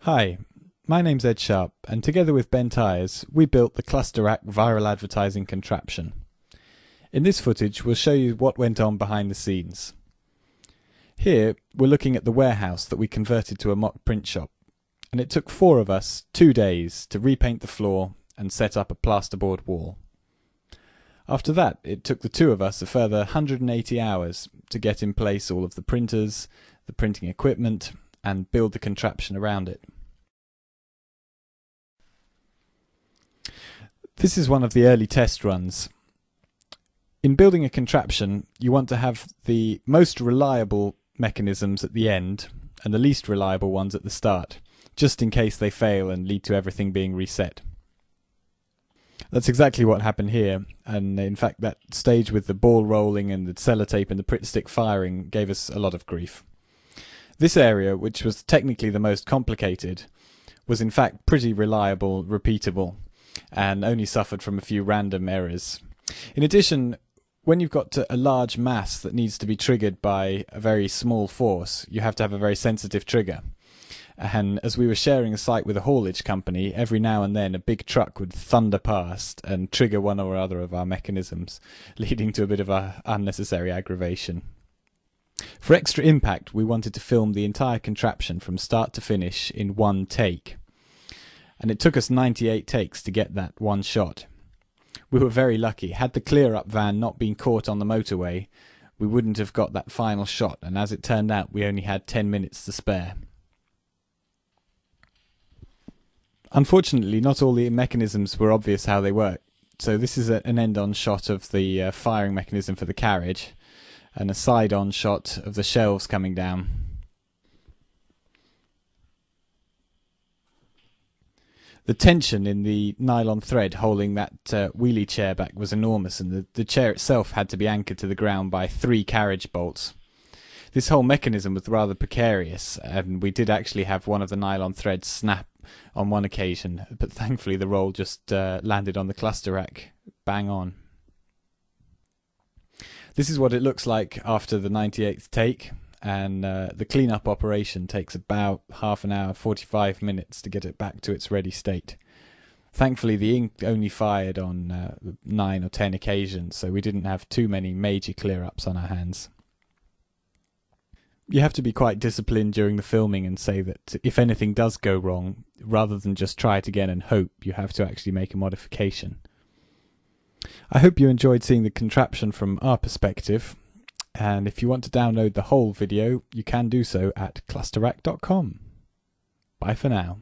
Hi, my name's Ed Sharp, and together with Ben Tyers, we built the Clustarack viral advertising contraption. In this footage, we'll show you what went on behind the scenes. Here, we're looking at the warehouse that we converted to a mock print shop, and it took 4 of us 2 days to repaint the floor and set up a plasterboard wall. After that, it took the 2 of us a further 180 hours to get in place all of the printers, the printing equipment, and build the contraption around it. This is one of the early test runs. In building a contraption, you want to have the most reliable mechanisms at the end and the least reliable ones at the start, just in case they fail and lead to everything being reset. That's exactly what happened here, and in fact that stage with the ball rolling and the sellotape and the Pritt stick firing gave us a lot of grief. This area, which was technically the most complicated, was in fact pretty reliable, repeatable, and only suffered from a few random errors. In addition, when you've got a large mass that needs to be triggered by a very small force, you have to have a very sensitive trigger. And as we were sharing a site with a haulage company, every now and then a big truck would thunder past and trigger one or other of our mechanisms, leading to a bit of unnecessary aggravation. For extra impact, we wanted to film the entire contraption from start to finish in one take. And it took us 98 takes to get that one shot. We were very lucky. Had the clear-up van not been caught on the motorway, we wouldn't have got that final shot, and as it turned out, we only had 10 minutes to spare. Unfortunately, not all the mechanisms were obvious how they work, so this is an end-on shot of the firing mechanism for the carriage, and a side-on shot of the shelves coming down. The tension in the nylon thread holding that wheelie chair back was enormous, and the chair itself had to be anchored to the ground by 3 carriage bolts. This whole mechanism was rather precarious, and we did actually have one of the nylon threads snap on one occasion, but thankfully the roll just landed on the Clustarack bang on. This is what it looks like after the 98th take, and the clean-up operation takes about half an hour, 45 minutes to get it back to its ready state. Thankfully the ink only fired on 9 or 10 occasions, so we didn't have too many major clear-ups on our hands. You have to be quite disciplined during the filming and say that if anything does go wrong, rather than just try it again and hope, you have to actually make a modification. I hope you enjoyed seeing the contraption from our perspective, and if you want to download the whole video, you can do so at clustarack.com. Bye for now.